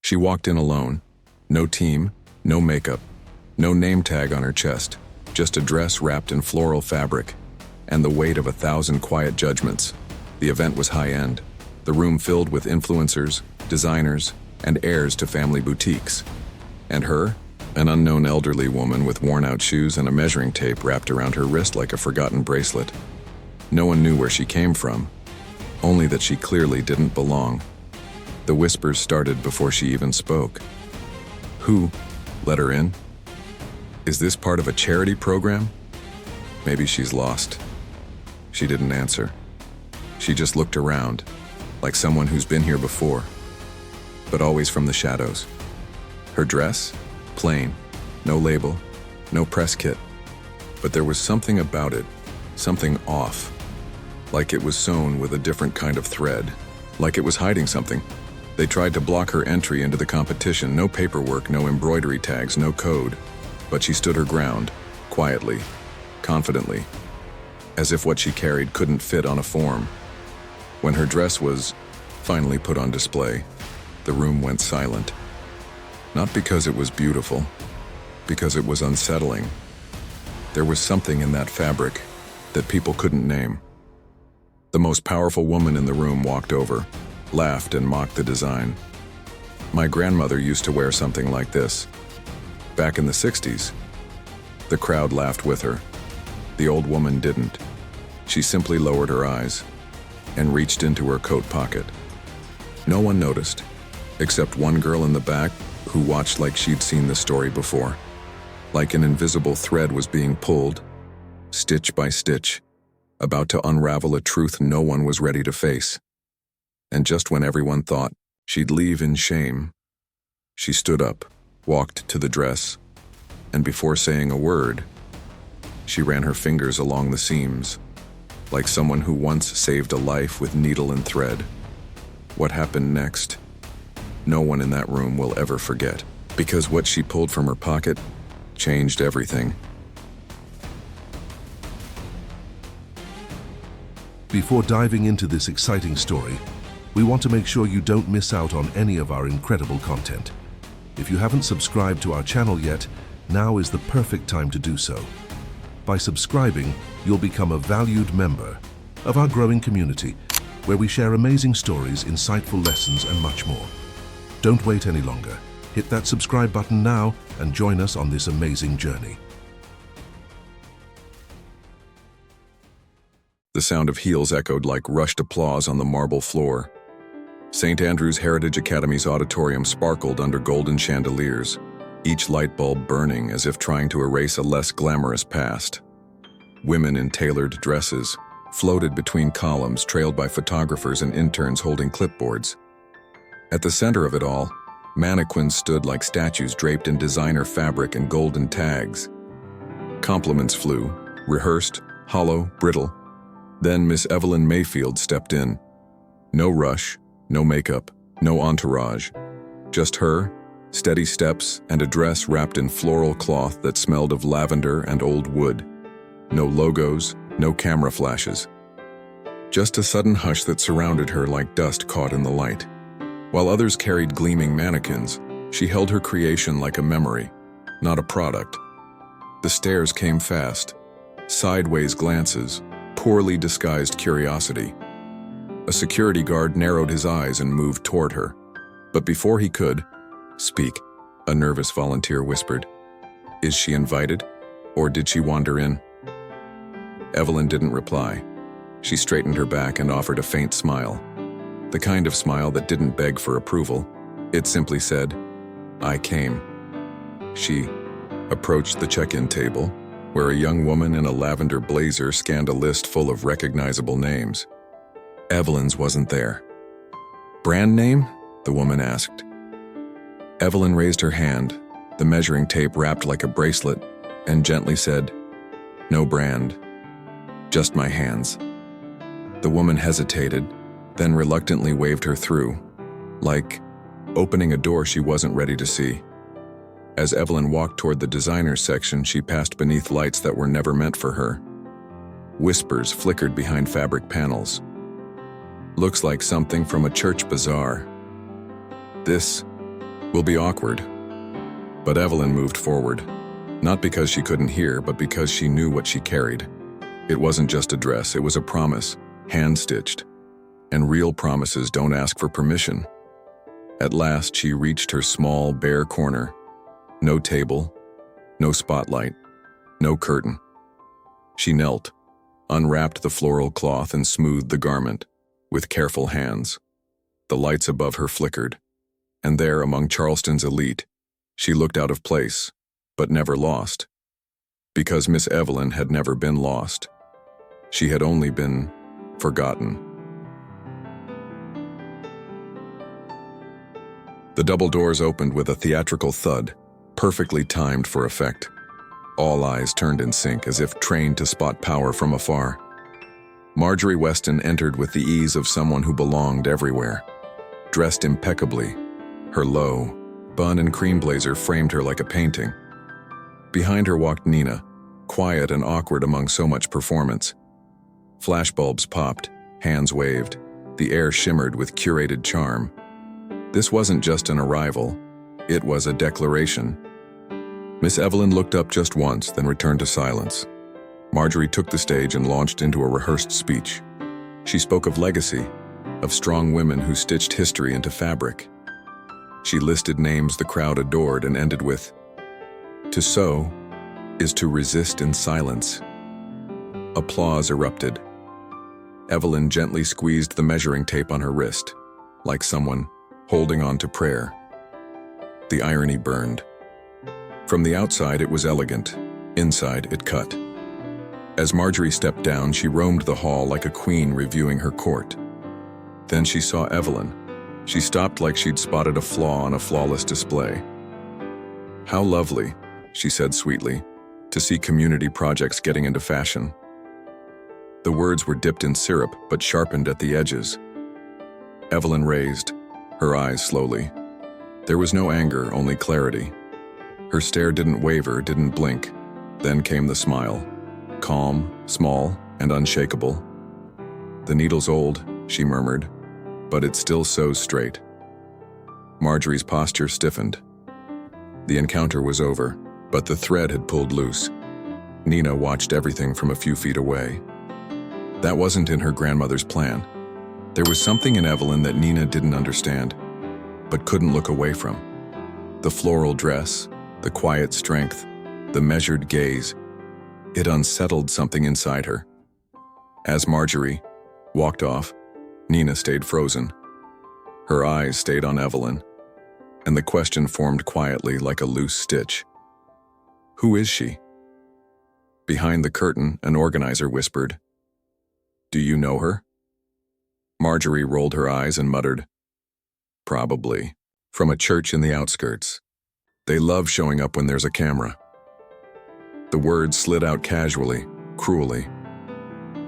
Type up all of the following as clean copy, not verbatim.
She walked in alone. No team, no makeup, no name tag on her chest, just a dress wrapped in floral fabric, and the weight of 1,000 quiet judgments. The event was high-end, the room filled with influencers, designers, and heirs to family boutiques. And her, an unknown elderly woman with worn-out shoes and a measuring tape wrapped around her wrist like a forgotten bracelet. No one knew where she came from, only that she clearly didn't belong. The whispers started before she even spoke. Who let her in? Is this part of a charity program? Maybe she's lost. She didn't answer. She just looked around, like someone who's been here before, but always from the shadows. Her dress? Plain. No label, no press kit. But there was something about it, something off. Like it was sewn with a different kind of thread, like it was hiding something. They tried to block her entry into the competition, no paperwork, no embroidery tags, no code. But she stood her ground, quietly, confidently, as if what she carried couldn't fit on a form. When her dress was finally put on display, the room went silent. Not because it was beautiful, because it was unsettling. There was something in that fabric that people couldn't name. The most powerful woman in the room walked over, laughed and mocked the design. My grandmother used to wear something like this. Back in the 60s. The crowd laughed with her. The old woman didn't. She simply lowered her eyes and reached into her coat pocket. No one noticed, except one girl in the back who watched like she'd seen the story before. Like an invisible thread was being pulled, stitch by stitch, about to unravel a truth no one was ready to face. And just when everyone thought she'd leave in shame, she stood up, walked to the dress, and before saying a word, she ran her fingers along the seams, like someone who once saved a life with needle and thread. What happened next? No one in that room will ever forget, because what she pulled from her pocket changed everything. Before diving into this exciting story, we want to make sure you don't miss out on any of our incredible content. If you haven't subscribed to our channel yet, now is the perfect time to do so. By subscribing, you'll become a valued member of our growing community, where we share amazing stories, insightful lessons, and much more. Don't wait any longer. Hit that subscribe button now and join us on this amazing journey. The sound of heels echoed like rushed applause on the marble floor. St. Andrew's Heritage Academy's auditorium sparkled under golden chandeliers, each light bulb burning as if trying to erase a less glamorous past. Women in tailored dresses floated between columns trailed by photographers and interns holding clipboards. At the center of it all, mannequins stood like statues draped in designer fabric and golden tags. Compliments flew, rehearsed, hollow, brittle. Then Miss Evelyn Mayfield stepped in. No rush, no makeup, no entourage. Just her, steady steps, and a dress wrapped in floral cloth that smelled of lavender and old wood. No logos, no camera flashes. Just a sudden hush that surrounded her like dust caught in the light. While others carried gleaming mannequins, she held her creation like a memory, not a product. The stares came fast, sideways glances, poorly disguised curiosity. A security guard narrowed his eyes and moved toward her. But before he could speak, a nervous volunteer whispered, "Is she invited, or did she wander in?" Evelyn didn't reply. She straightened her back and offered a faint smile. The kind of smile that didn't beg for approval. It simply said, "I came." She approached the check-in table, where a young woman in a lavender blazer scanned a list full of recognizable names. Evelyn's wasn't there. "Brand name?" the woman asked. Evelyn raised her hand, the measuring tape wrapped like a bracelet, and gently said, "No brand, just my hands." The woman hesitated, then reluctantly waved her through, like opening a door she wasn't ready to see. As Evelyn walked toward the designer's section, she passed beneath lights that were never meant for her. Whispers flickered behind fabric panels. "Looks like something from a church bazaar." This Will be awkward. But Evelyn moved forward. Not because she couldn't hear, but because she knew what she carried. It wasn't just a dress, it was a promise, hand-stitched. And real promises don't ask for permission. At last, she reached her small, bare corner. No table, no spotlight, no curtain. She knelt, unwrapped the floral cloth and smoothed the garment, with careful hands. The lights above her flickered, and there, among Charleston's elite, she looked out of place, but never lost. Because Miss Evelyn had never been lost. She had only been forgotten. The double doors opened with a theatrical thud, perfectly timed for effect. All eyes turned in sync as if trained to spot power from afar. Marjorie Weston entered with the ease of someone who belonged everywhere. Dressed impeccably, her low, bun and cream blazer framed her like a painting. Behind her walked Nina, quiet and awkward among so much performance. Flashbulbs popped, hands waved, the air shimmered with curated charm. This wasn't just an arrival, it was a declaration. Miss Evelyn looked up just once, then returned to silence. Marjorie took the stage and launched into a rehearsed speech. She spoke of legacy, of strong women who stitched history into fabric. She listed names the crowd adored and ended with, "To sew is to resist in silence." Applause erupted. Evelyn gently squeezed the measuring tape on her wrist, like someone holding on to prayer. The irony burned. From the outside it was elegant, inside it cut. As Marjorie stepped down, she roamed the hall like a queen reviewing her court. Then she saw Evelyn. She stopped like she'd spotted a flaw on a flawless display. "How lovely," she said sweetly, "to see community projects getting into fashion." The words were dipped in syrup but sharpened at the edges. Evelyn raised, her eyes slowly. There was no anger, only clarity. Her stare didn't waver, didn't blink. Then came the smile. Calm, small, and unshakable. "The needle's old," she murmured, "but it still sews straight." Marjorie's posture stiffened. The encounter was over, but the thread had pulled loose. Nina watched everything from a few feet away. That wasn't in her grandmother's plan. There was something in Evelyn that Nina didn't understand, but couldn't look away from. The floral dress, the quiet strength, the measured gaze. It unsettled something inside her. As Marjorie walked off, Nina stayed frozen. Her eyes stayed on Evelyn, and the question formed quietly like a loose stitch. Who is she? Behind the curtain, an organizer whispered, "Do you know her?" Marjorie rolled her eyes and muttered, "Probably. From a church in the outskirts. They love showing up when there's a camera." The words slid out casually, cruelly.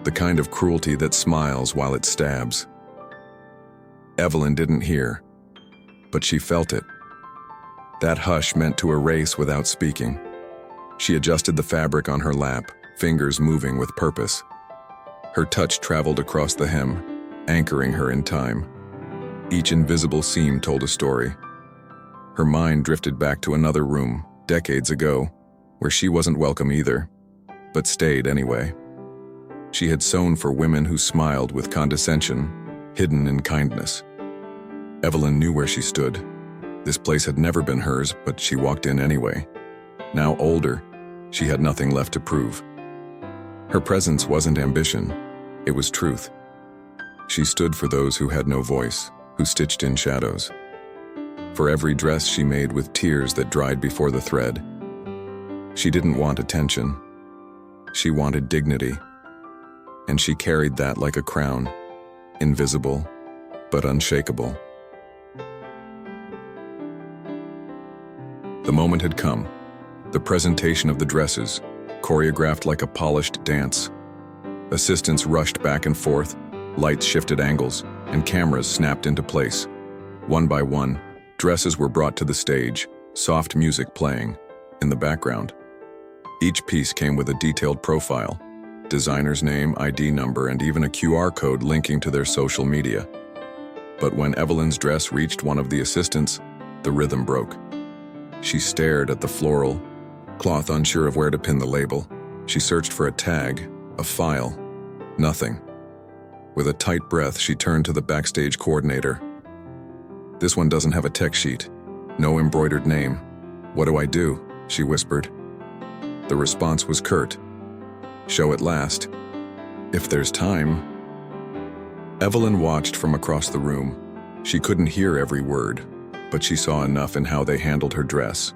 The kind of cruelty that smiles while it stabs. Evelyn didn't hear, but she felt it. That hush meant to erase without speaking. She adjusted the fabric on her lap, fingers moving with purpose. Her touch traveled across the hem, anchoring her in time. Each invisible seam told a story. Her mind drifted back to another room, decades ago, where she wasn't welcome either, but stayed anyway. She had sewn for women who smiled with condescension, hidden in kindness. Evelyn knew where she stood. This place had never been hers, but she walked in anyway. Now older, she had nothing left to prove. Her presence wasn't ambition, it was truth. She stood for those who had no voice, who stitched in shadows. For every dress she made with tears that dried before the thread. She didn't want attention. She wanted dignity. And she carried that like a crown, invisible, but unshakable. The moment had come. The presentation of the dresses, choreographed like a polished dance. Assistants rushed back and forth, lights shifted angles, and cameras snapped into place. One by one, dresses were brought to the stage, soft music playing in the background. Each piece came with a detailed profile, designer's name, ID number, and even a QR code linking to their social media. But when Evelyn's dress reached one of the assistants, The rhythm broke. She stared at the floral cloth, unsure of where to pin the label. She searched for a tag, a file. Nothing. With a tight breath, she turned to the backstage coordinator. "This one doesn't have a tech sheet. No embroidered name. What do I do?" she whispered. The response was curt. "Show it last. If there's time." Evelyn watched from across the room. She couldn't hear every word, but she saw enough in how they handled her dress.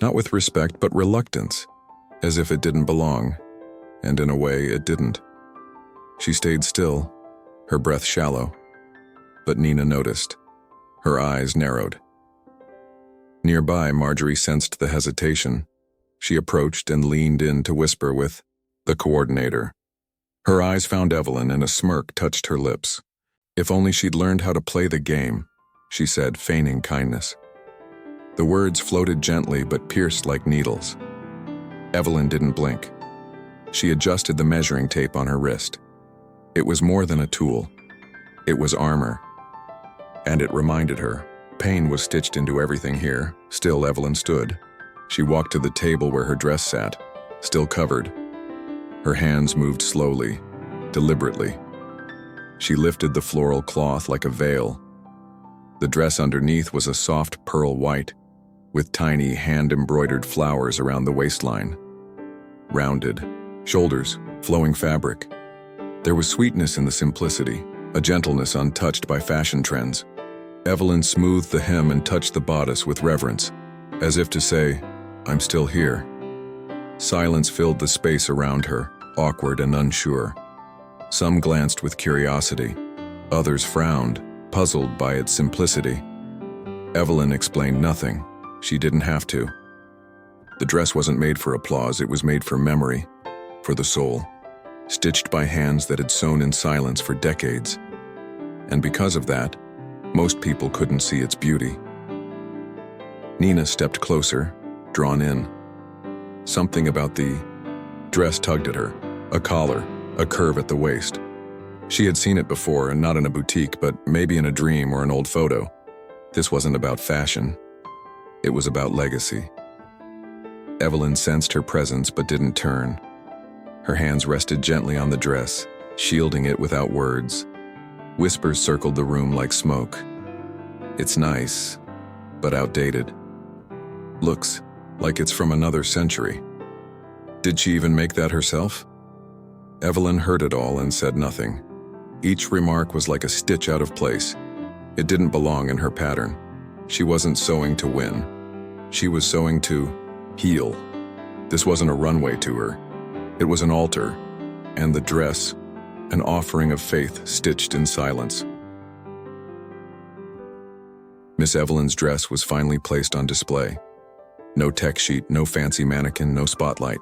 Not with respect, but reluctance, as if it didn't belong, and in a way it didn't. She stayed still, her breath shallow, but Nina noticed. Her eyes narrowed. Nearby, Marjorie sensed the hesitation. She approached and leaned in to whisper with the coordinator. Her eyes found Evelyn and a smirk touched her lips. "If only she'd learned how to play the game," she said, feigning kindness. The words floated gently but pierced like needles. Evelyn didn't blink. She adjusted the measuring tape on her wrist. It was more than a tool. It was armor. And it reminded her. Pain was stitched into everything here. Still, Evelyn stood. She walked to the table where her dress sat, still covered. Her hands moved slowly, deliberately. She lifted the floral cloth like a veil. The dress underneath was a soft pearl white, with tiny hand-embroidered flowers around the waistline. Rounded shoulders, flowing fabric. There was sweetness in the simplicity, a gentleness untouched by fashion trends. Evelyn smoothed the hem and touched the bodice with reverence, as if to say, "I'm still here." Silence filled the space around her, awkward and unsure. Some glanced with curiosity. Others frowned, puzzled by its simplicity. Evelyn explained nothing. She didn't have to. The dress wasn't made for applause, it was made for memory, for the soul, stitched by hands that had sewn in silence for decades. And because of that, most people couldn't see its beauty. Nina stepped closer, drawn in. Something about the dress tugged at her, a collar, a curve at the waist. She had seen it before, and not in a boutique, but maybe in a dream or an old photo. This wasn't about fashion. It was about legacy. Evelyn sensed her presence but didn't turn. Her hands rested gently on the dress, shielding it without words. Whispers circled the room like smoke. "It's nice, but outdated. Looks like it's from another century." Did she even make that herself? Evelyn heard it all and said nothing. Each remark was like a stitch out of place. It didn't belong in her pattern. She wasn't sewing to win. She was sewing to heal. This wasn't a runway to her. It was an altar, and the dress, an offering of faith stitched in silence. Miss Evelyn's dress was finally placed on display. No tech sheet, no fancy mannequin, no spotlight.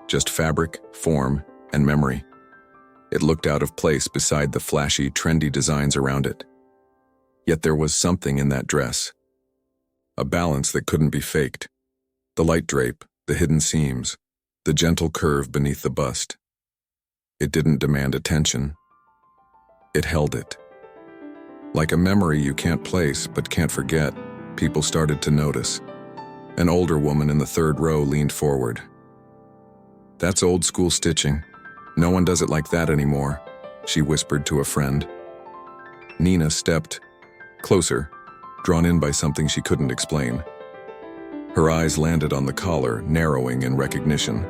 Just fabric, form, and memory. It looked out of place beside the flashy, trendy designs around it. Yet there was something in that dress. A balance that couldn't be faked. The light drape, the hidden seams, the gentle curve beneath the bust. It didn't demand attention. It held it. Like a memory you can't place but can't forget, people started to notice. An older woman in the third row leaned forward. "That's old school stitching. No one does it like that anymore," she whispered to a friend. Nina stepped closer, drawn in by something she couldn't explain. Her eyes landed on the collar, narrowing in recognition.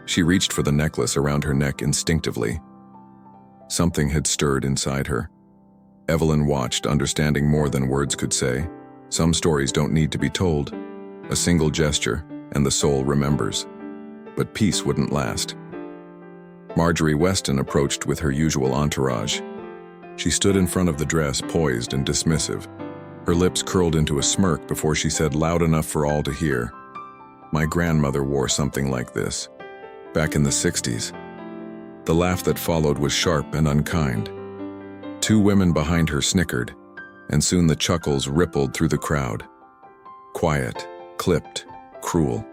She reached for the necklace around her neck instinctively. Something had stirred inside her. Evelyn watched, understanding more than words could say. Some stories don't need to be told. A single gesture, and the soul remembers. But peace wouldn't last. Marjorie Weston approached with her usual entourage. She stood in front of the dress, poised and dismissive. Her lips curled into a smirk before she said loud enough for all to hear, "My grandmother wore something like this, back in the 60s. The laugh that followed was sharp and unkind. Two women behind her snickered, and soon the chuckles rippled through the crowd. Quiet, clipped, cruel.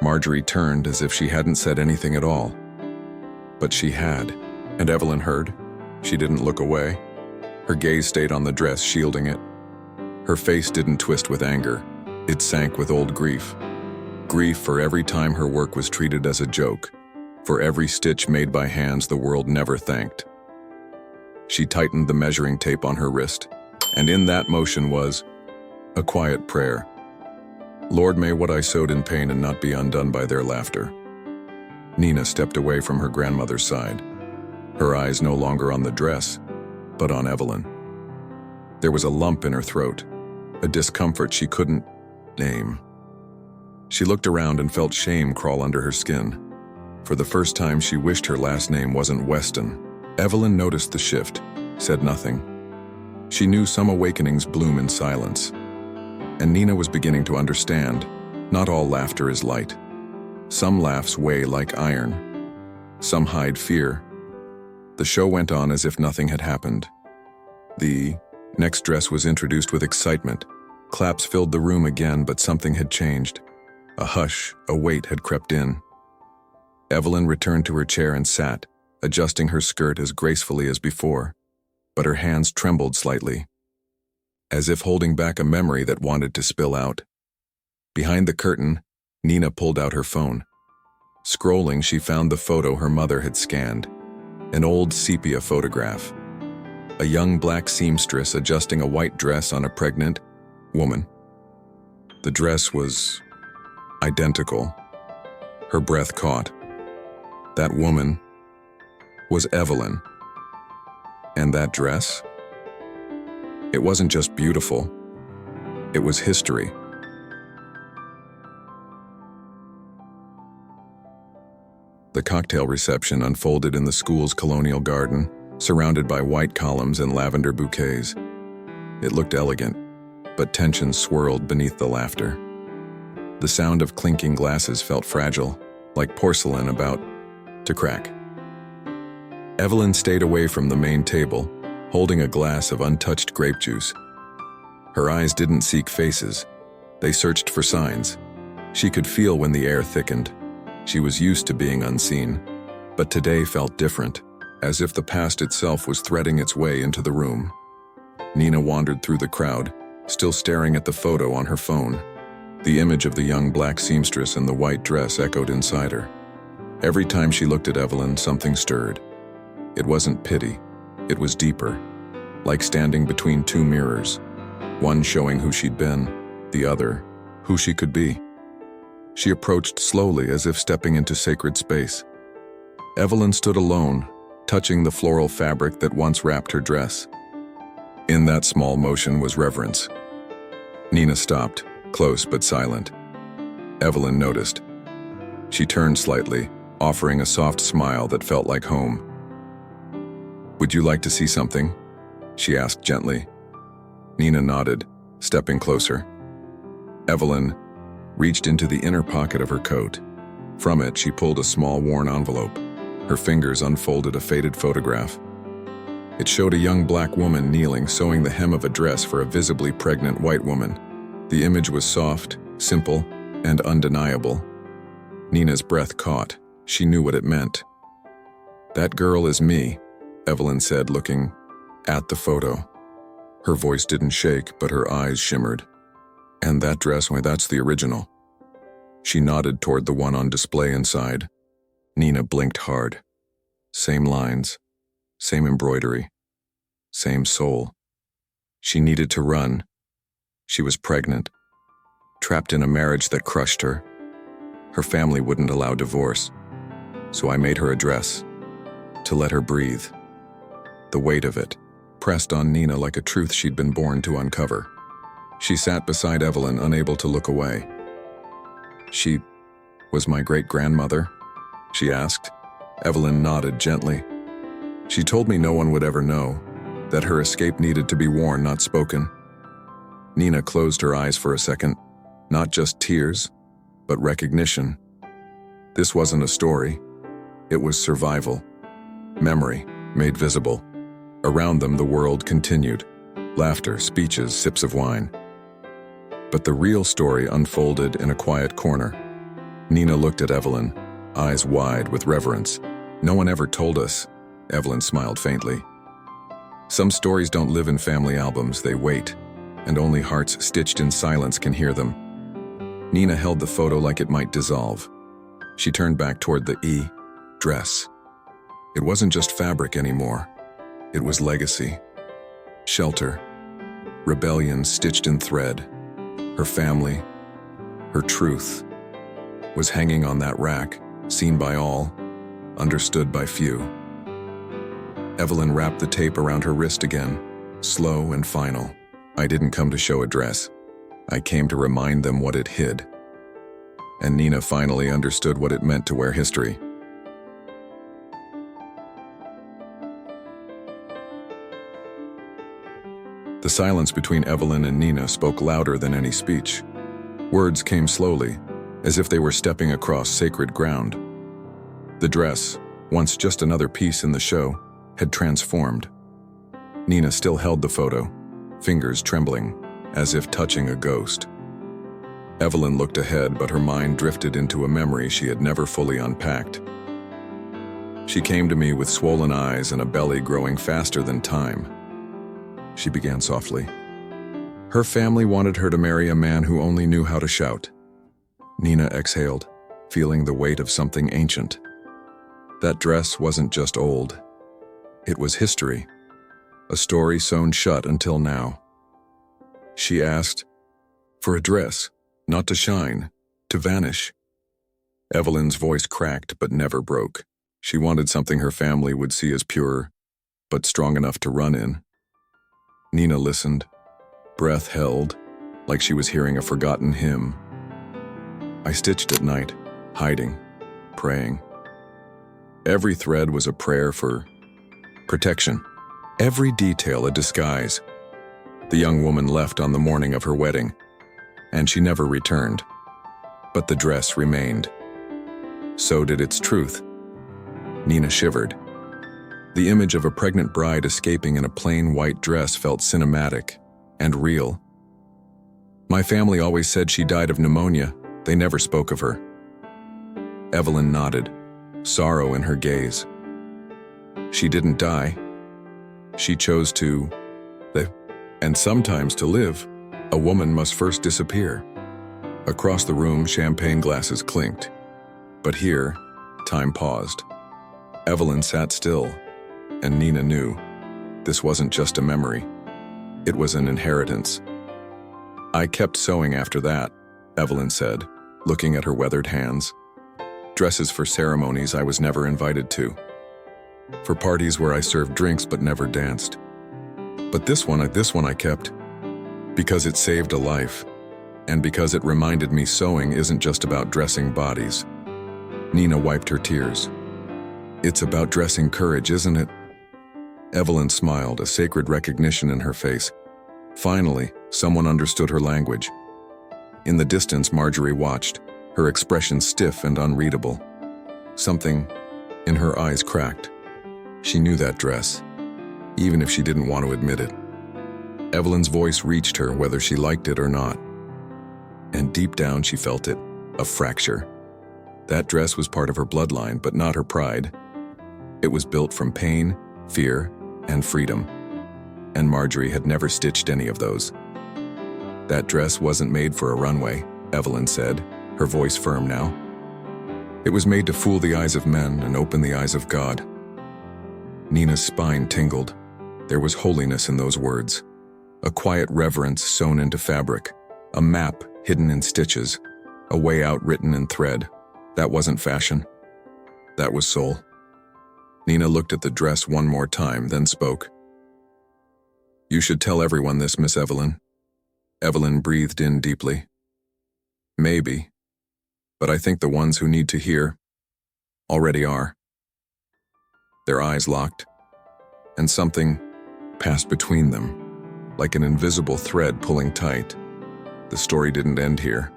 Marjorie turned as if she hadn't said anything at all. But she had, and Evelyn heard. She didn't look away. Her gaze stayed on the dress, shielding it. Her face didn't twist with anger. It sank with old grief. Grief for every time her work was treated as a joke, for every stitch made by hands the world never thanked. She tightened the measuring tape on her wrist, and in that motion was a quiet prayer. Lord, may what I sewed in pain and not be undone by their laughter. Nina stepped away from her grandmother's side, her eyes no longer on the dress, but on Evelyn. There was a lump in her throat, a discomfort she couldn't name. She looked around and felt shame crawl under her skin. For the first time, she wished her last name wasn't Weston. Evelyn noticed the shift, said nothing. She knew some awakenings bloom in silence. And Nina was beginning to understand, not all laughter is light. Some laughs weigh like iron. Some hide fear. The show went on as if nothing had happened. The next dress was introduced with excitement. Claps filled the room again, but something had changed. A hush, a weight had crept in. Evelyn returned to her chair and sat, adjusting her skirt as gracefully as before, but her hands trembled slightly, as if holding back a memory that wanted to spill out. Behind the curtain, Nina pulled out her phone. Scrolling, she found the photo her mother had scanned, an old sepia photograph. A young black seamstress adjusting a white dress on a pregnant woman. The dress was identical. Her breath caught. That woman was Evelyn. And that dress? It wasn't just beautiful. It was history. The cocktail reception unfolded in the school's colonial garden, surrounded by white columns and lavender bouquets. It looked elegant, but tension swirled beneath the laughter. The sound of clinking glasses felt fragile, like porcelain about to crack. Evelyn stayed away from the main table, holding a glass of untouched grape juice. Her eyes didn't seek faces. They searched for signs. She could feel when the air thickened. She was used to being unseen, but today felt different, as if the past itself was threading its way into the room. Nina wandered through the crowd, still staring at the photo on her phone. The image of the young black seamstress in the white dress echoed inside her. Every time she looked at Evelyn, something stirred. It wasn't pity. It was deeper, like standing between two mirrors, one showing who she'd been, the other who she could be. She approached slowly, as if stepping into sacred space. Evelyn stood alone, touching the floral fabric that once wrapped her dress. In that small motion was reverence. Nina stopped, close but silent. Evelyn noticed. She turned slightly, offering a soft smile that felt like home. "Would you like to see something?" she asked gently. Nina nodded, stepping closer. Evelyn reached into the inner pocket of her coat. From it, she pulled a small worn envelope. Her fingers unfolded a faded photograph. It showed a young black woman kneeling, sewing the hem of a dress for a visibly pregnant white woman. The image was soft, simple, and undeniable. Nina's breath caught. She knew what it meant. "That girl is me," Evelyn said, looking at the photo. Her voice didn't shake, but her eyes shimmered. "And that dress, why, that's the original." She nodded toward the one on display inside. Nina blinked hard. Same lines, same embroidery, same soul. She needed to run. She was pregnant, trapped in a marriage that crushed her. Her family wouldn't allow divorce, so I made her a dress, to let her breathe. The weight of it pressed on Nina like a truth she'd been born to uncover. She sat beside Evelyn, unable to look away. "She was my great-grandmother?" she asked. Evelyn nodded gently. "She told me no one would ever know, that her escape needed to be worn, not spoken." Nina closed her eyes for a second. Not just tears, but recognition. This wasn't a story. It was survival. Memory, made visible. Around them, the world continued. Laughter, speeches, sips of wine. But the real story unfolded in a quiet corner. Nina looked at Evelyn, eyes wide with reverence. "No one ever told us," Evelyn smiled faintly. "Some stories don't live in family albums, they wait. and only hearts stitched in silence can hear them. Nina held the photo like it might dissolve. She turned back toward the dress. It wasn't just fabric anymore. It was legacy, shelter, rebellion stitched in thread. Her family, her truth, was hanging on that rack, seen by all, understood by few. Evelyn wrapped the tape around her wrist again, slow and final. I didn't come to show a dress. I came to remind them what it hid. And Nina finally understood what it meant to wear history. The silence between Evelyn and Nina spoke louder than any speech. Words came slowly, as if they were stepping across sacred ground. The dress, once just another piece in the show, had transformed. Nina still held the photo, fingers trembling, as if touching a ghost. Evelyn looked ahead, but her mind drifted into a memory she had never fully unpacked. She came to me with swollen eyes and a belly growing faster than time. She began softly. Her family wanted her to marry a man who only knew how to shout. Nina exhaled, feeling the weight of something ancient. That dress wasn't just old. It was history, a story sewn shut until now. She asked, for a dress, not to shine, to vanish. Evelyn's voice cracked but never broke. She wanted something her family would see as pure, but strong enough to run in. Nina listened, breath held, like she was hearing a forgotten hymn. I stitched at night, hiding, praying. Every thread was a prayer for protection, every detail a disguise. The young woman left on the morning of her wedding, and she never returned. But the dress remained. So did its truth. Nina shivered. The image of a pregnant bride escaping in a plain white dress felt cinematic and real. My family always said she died of pneumonia. They never spoke of her. Evelyn nodded, sorrow in her gaze. She didn't die. She chose to live. And sometimes to live, a woman must first disappear. Across the room, champagne glasses clinked. But here, time paused. Evelyn sat still, and Nina knew this wasn't just a memory. It was an inheritance. I kept sewing after that, Evelyn said, looking at her weathered hands. Dresses for ceremonies I was never invited to. For parties where I served drinks but never danced. But this one I kept. Because it saved a life. And because it reminded me sewing isn't just about dressing bodies. Nina wiped her tears. It's about dressing courage, isn't it? Evelyn smiled, a sacred recognition in her face. Finally, someone understood her language. In the distance, Marjorie watched, her expression stiff and unreadable. Something in her eyes cracked. She knew that dress, even if she didn't want to admit it. Evelyn's voice reached her whether she liked it or not. And deep down she felt it, a fracture. That dress was part of her bloodline, but not her pride. It was built from pain, fear, and freedom. And Marjorie had never stitched any of those. That dress wasn't made for a runway, Evelyn said, her voice firm now. It was made to fool the eyes of men and open the eyes of God. Nina's spine tingled. There was holiness in those words. A quiet reverence sewn into fabric. A map hidden in stitches. A way out written in thread. That wasn't fashion. That was soul. Nina looked at the dress one more time, then spoke. You should tell everyone this, Miss Evelyn. Evelyn breathed in deeply. Maybe. But I think the ones who need to hear already are. Their eyes locked, and something passed between them, like an invisible thread pulling tight. The story didn't end here.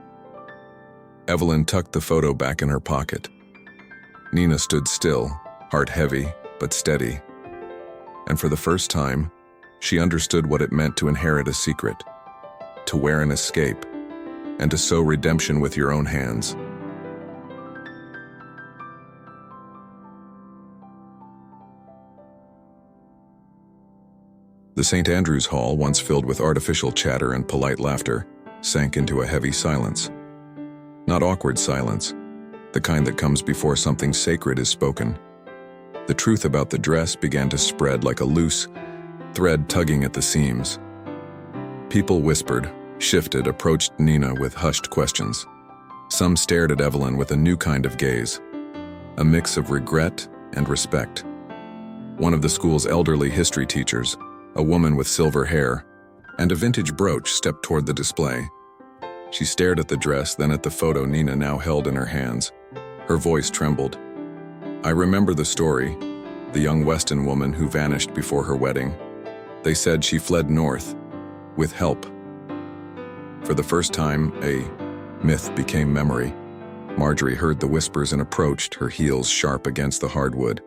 Evelyn tucked the photo back in her pocket. Nina stood still, heart heavy but steady. And for the first time, she understood what it meant to inherit a secret, to wear an escape, and to sew redemption with your own hands. The St. Andrew's Hall, once filled with artificial chatter and polite laughter, sank into a heavy silence. Not awkward silence, the kind that comes before something sacred is spoken. The truth about the dress began to spread like a loose thread tugging at the seams. People whispered, shifted, approached Nina with hushed questions. Some stared at Evelyn with a new kind of gaze, a mix of regret and respect. One of the school's elderly history teachers, a woman with silver hair and a vintage brooch, stepped toward the display. She stared at the dress, then at the photo Nina now held in her hands. Her voice trembled. "I remember the story, the young Weston woman who vanished before her wedding. They said she fled north, with help." For the first time, a myth became memory. Marjorie heard the whispers and approached, her heels sharp against the hardwood.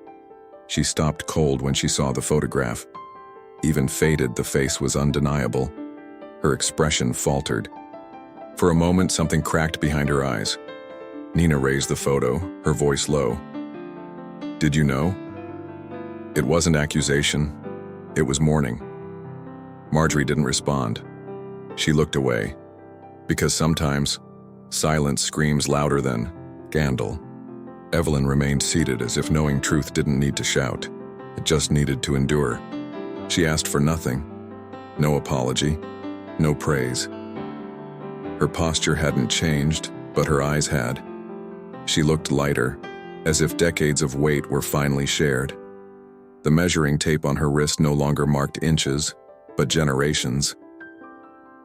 She stopped cold when she saw the photograph. Even faded, the face was undeniable. Her expression faltered. For a moment, something cracked behind her eyes. Nina raised the photo, her voice low. "Did you know?" It wasn't accusation, it was mourning. Marjorie didn't respond. She looked away, because sometimes silence screams louder than scandal. Evelyn remained seated as if knowing truth didn't need to shout. It just needed to endure. She asked for nothing. No apology, no praise. Her posture hadn't changed, but her eyes had. She looked lighter, as if decades of weight were finally shared. The measuring tape on her wrist no longer marked inches, but generations.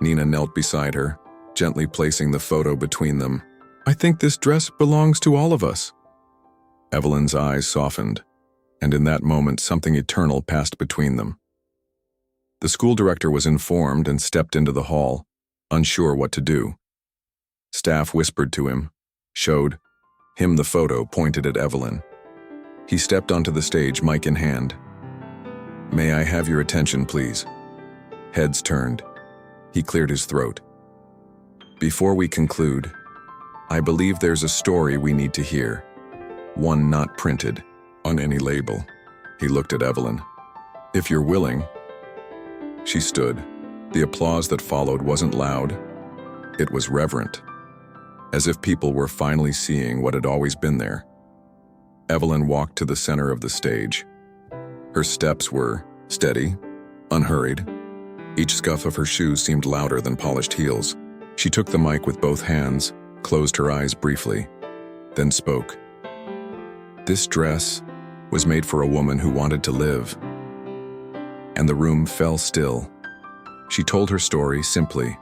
Nina knelt beside her, gently placing the photo between them. "I think this dress belongs to all of us." Evelyn's eyes softened, and in that moment something eternal passed between them. The school director was informed and stepped into the hall, unsure what to do. Staff whispered to him, showed him the photo, pointed at Evelyn. He stepped onto the stage, mic in hand. "May I have your attention, please?" Heads turned. He cleared his throat. "Before we conclude, I believe there's a story we need to hear. One not printed on any label." He looked at Evelyn. "If you're willing." She stood. The applause that followed wasn't loud. It was reverent, as if people were finally seeing what had always been there. Evelyn walked to the center of the stage. Her steps were steady, unhurried. Each scuff of her shoes seemed louder than polished heels. She took the mic with both hands, closed her eyes briefly, then spoke. "This dress was made for a woman who wanted to live." And the room fell still. She told her story simply,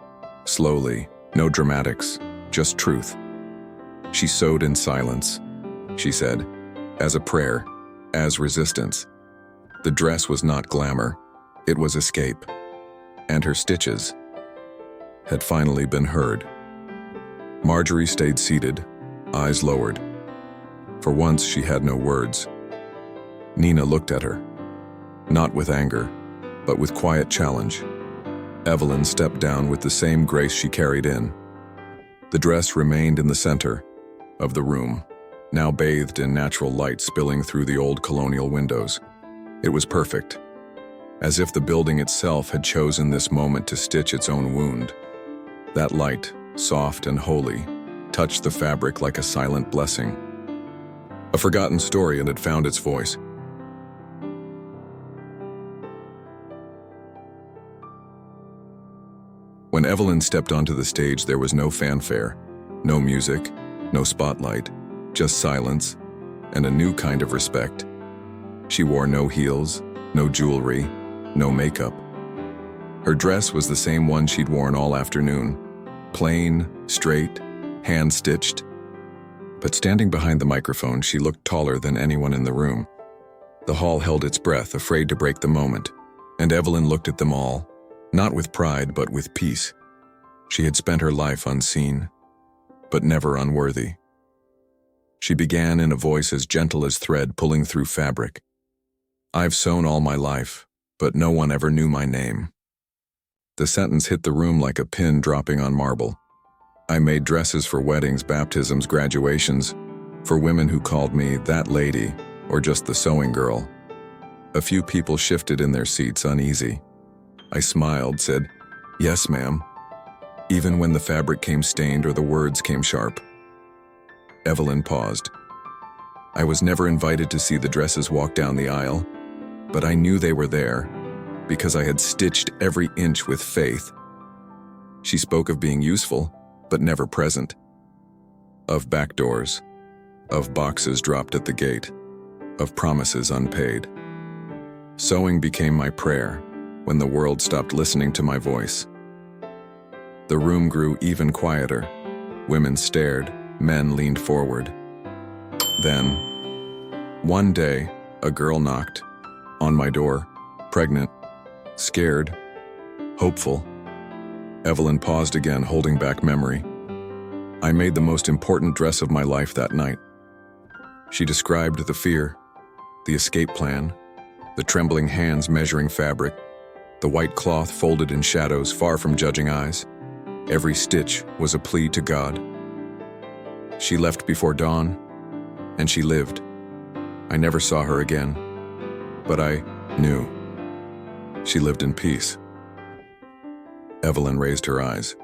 slowly, no dramatics, just truth. She sewed in silence, she said, as a prayer, as resistance. The dress was not glamour, it was escape. And her stitches had finally been heard. Marjorie stayed seated, eyes lowered. For once, she had no words. Nina looked at her, not with anger, but with quiet challenge. Evelyn stepped down with the same grace she carried in. The dress remained in the center of the room, now bathed in natural light spilling through the old colonial windows. It was perfect, as if the building itself had chosen this moment to stitch its own wound. That light, soft and holy, touched the fabric like a silent blessing. A forgotten story, and it found its voice. When Evelyn stepped onto the stage, there was no fanfare, no music, no spotlight, just silence and a new kind of respect. She wore no heels, no jewelry, no makeup. Her dress was the same one she'd worn all afternoon, plain, straight, hand-stitched. But standing behind the microphone, she looked taller than anyone in the room. The hall held its breath, afraid to break the moment, and Evelyn looked at them all, not with pride, but with peace. She had spent her life unseen, but never unworthy. She began in a voice as gentle as thread pulling through fabric. "I've sewn all my life, but no one ever knew my name." The sentence hit the room like a pin dropping on marble. I made dresses for weddings, baptisms, graduations, for women who called me that lady or just the sewing girl. A few people shifted in their seats, uneasy. I smiled, said, "Yes, ma'am," even when the fabric came stained or the words came sharp. Evelyn paused. I was never invited to see the dresses walk down the aisle, but I knew they were there because I had stitched every inch with faith. She spoke of being useful, but never present. Of back doors, of boxes dropped at the gate, of promises unpaid. Sewing became my prayer when the world stopped listening to my voice. The room grew even quieter. Women stared, men leaned forward. Then, one day, a girl knocked on my door, pregnant, scared, hopeful. Evelyn paused again, holding back memory. I made the most important dress of my life that night. She described the fear, the escape plan, the trembling hands measuring fabric, the white cloth folded in shadows far from judging eyes. Every stitch was a plea to God. She left before dawn, and she lived. I never saw her again, but I knew. She lived in peace. Evelyn raised her eyes,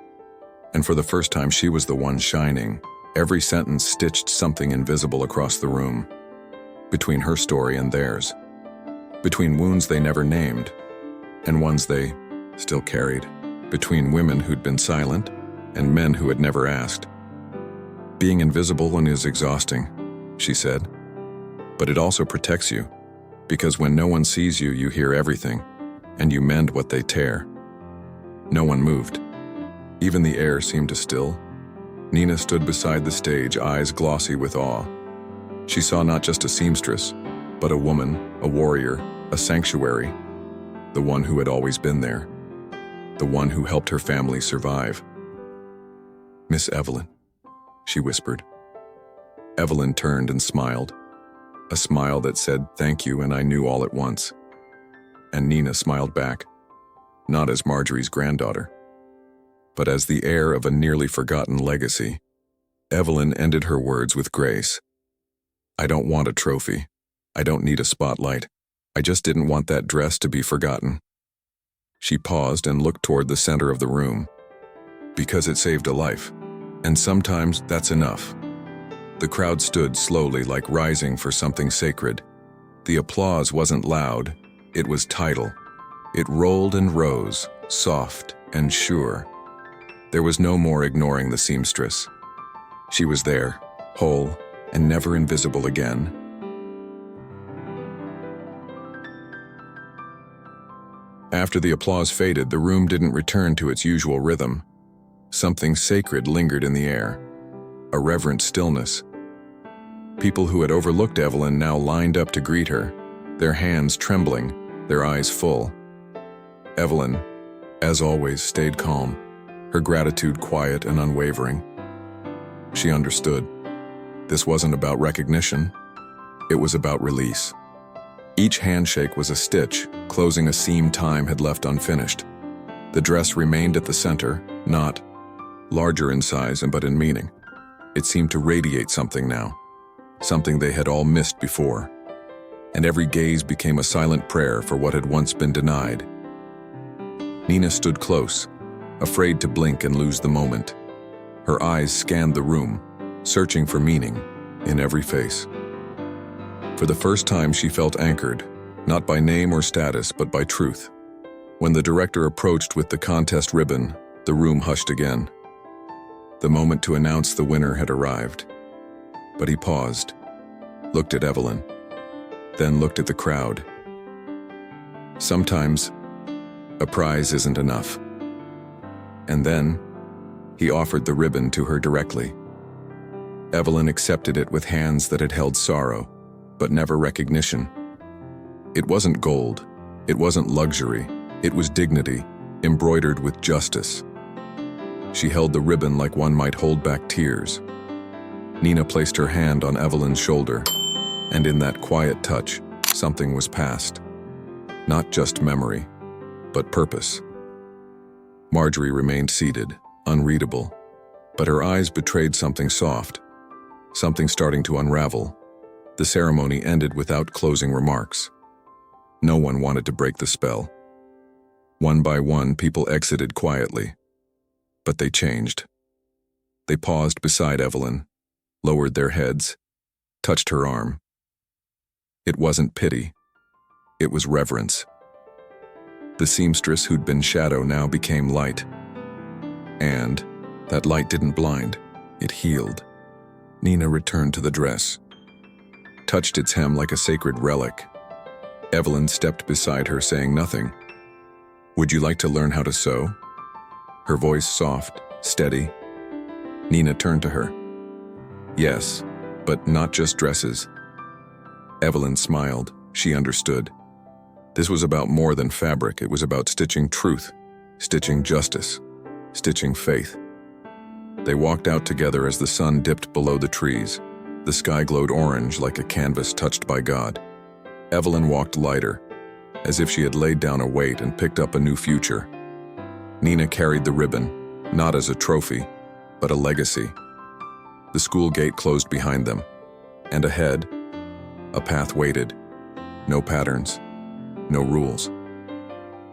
and for the first time she was the one shining. Every sentence stitched something invisible across the room, between her story and theirs, between wounds they never named, and ones they still carried, between women who'd been silent and men who had never asked. Being invisible is exhausting, she said, but it also protects you, because when no one sees you, you hear everything, and you mend what they tear. No one moved. Even the air seemed to still. Nina stood beside the stage, eyes glossy with awe. She saw not just a seamstress, but a woman, a warrior, a sanctuary, the one who had always been there, the one who helped her family survive. "Miss Evelyn," she whispered. Evelyn turned and smiled, a smile that said thank you, and I knew all at once. And Nina smiled back, not as Marjorie's granddaughter, but as the heir of a nearly forgotten legacy. Evelyn ended her words with grace. "I don't want a trophy. I don't need a spotlight. I just didn't want that dress to be forgotten." She paused and looked toward the center of the room. Because it saved a life, and sometimes that's enough. The crowd stood slowly, like rising for something sacred. The applause wasn't loud, it was tidal. It rolled and rose, soft and sure. There was no more ignoring the seamstress. She was there, whole and never invisible again. After the applause faded, the room didn't return to its usual rhythm. Something sacred lingered in the air, a reverent stillness. People who had overlooked Evelyn now lined up to greet her, their hands trembling, their eyes full. Evelyn, as always, stayed calm, her gratitude quiet and unwavering. She understood. This wasn't about recognition. It was about release. Each handshake was a stitch, closing a seam time had left unfinished. The dress remained at the center, not larger in size but in meaning. It seemed to radiate something now, something they had all missed before. And every gaze became a silent prayer for what had once been denied. Nina stood close, afraid to blink and lose the moment. Her eyes scanned the room, searching for meaning in every face. For the first time, she felt anchored, not by name or status, but by truth. When the director approached with the contest ribbon, the room hushed again. The moment to announce the winner had arrived. But he paused, looked at Evelyn, then looked at the crowd. Sometimes, a prize isn't enough. And then, he offered the ribbon to her directly. Evelyn accepted it with hands that had held sorrow, but never recognition. It wasn't gold, it wasn't luxury, it was dignity, embroidered with justice. She held the ribbon like one might hold back tears. Nina placed her hand on Evelyn's shoulder, and in that quiet touch, something was passed. Not just memory, but purpose. Marjorie remained seated, unreadable, but her eyes betrayed something soft, something starting to unravel. The ceremony ended without closing remarks. No one wanted to break the spell. One by one, people exited quietly. But they changed. They paused beside Evelyn, lowered their heads, touched her arm. It wasn't pity. It was reverence. The seamstress who'd been shadow now became light. And that light didn't blind, it healed. Nina returned to the dress, touched its hem like a sacred relic. Evelyn stepped beside her, saying nothing. "Would you like to learn how to sew?" Her voice soft, steady. Nina turned to her. "Yes, but not just dresses." Evelyn smiled. She understood. This was about more than fabric. It was about stitching truth, stitching justice, stitching faith. They walked out together as the sun dipped below the trees. The sky glowed orange like a canvas touched by God. Evelyn walked lighter, as if she had laid down a weight and picked up a new future. Nina carried the ribbon, not as a trophy, but a legacy. The school gate closed behind them, and ahead, a path waited. No patterns, no rules,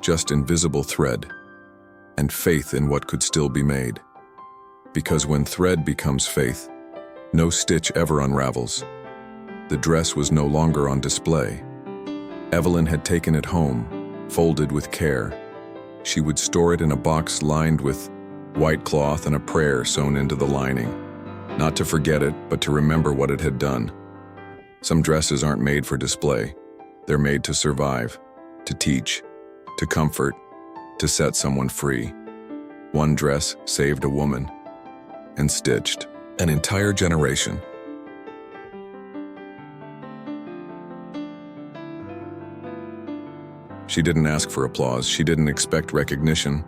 just invisible thread and faith in what could still be made. Because when thread becomes faith, no stitch ever unravels. The dress was no longer on display. Evelyn had taken it home, folded with care. She would store it in a box lined with white cloth and a prayer sewn into the lining. Not to forget it, but to remember what it had done. Some dresses aren't made for display. They're made to survive, to teach, to comfort, to set someone free. One dress saved a woman and stitched an entire generation. She didn't ask for applause. She didn't expect recognition.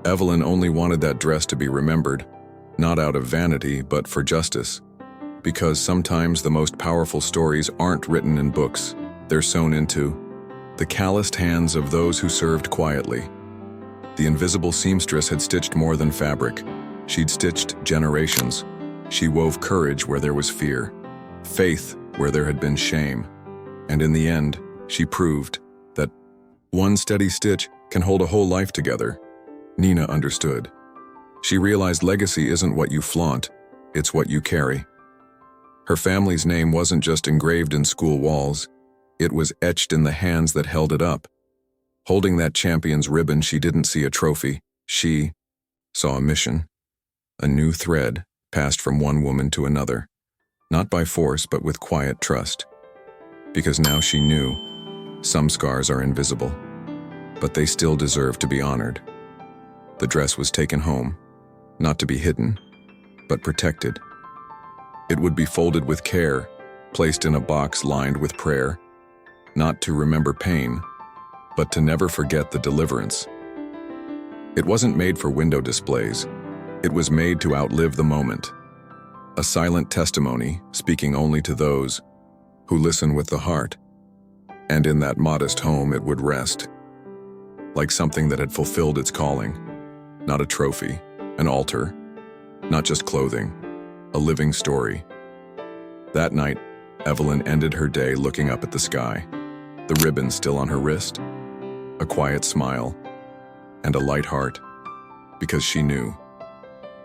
Evelyn only wanted that dress to be remembered, not out of vanity, but for justice. Because sometimes the most powerful stories aren't written in books. They're sewn into the calloused hands of those who served quietly. The invisible seamstress had stitched more than fabric. She'd stitched generations. She wove courage where there was fear, faith where there had been shame. And in the end, she proved that one steady stitch can hold a whole life together. Nina understood. She realized legacy isn't what you flaunt, it's what you carry. Her family's name wasn't just engraved in school walls, it was etched in the hands that held it up. Holding that champion's ribbon, she didn't see a trophy. She saw a mission. A new thread passed from one woman to another, not by force but with quiet trust. Because now she knew, some scars are invisible, but they still deserve to be honored. The dress was taken home, not to be hidden, but protected. It would be folded with care, placed in a box lined with prayer, not to remember pain, but to never forget the deliverance. It wasn't made for window displays. It was made to outlive the moment. A silent testimony speaking only to those who listen with the heart. And in that modest home it would rest, like something that had fulfilled its calling. Not a trophy, an altar, not just clothing, a living story. That night, Evelyn ended her day looking up at the sky, the ribbon still on her wrist, a quiet smile, and a light heart, because she knew.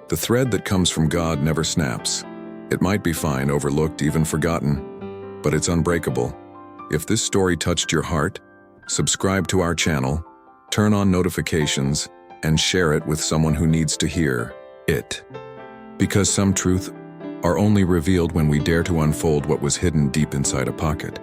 The thread that comes from God never snaps. It might be fine, overlooked, even forgotten, but it's unbreakable. If this story touched your heart, subscribe to our channel, turn on notifications, and share it with someone who needs to hear it. Because some truths are only revealed when we dare to unfold what was hidden deep inside a pocket.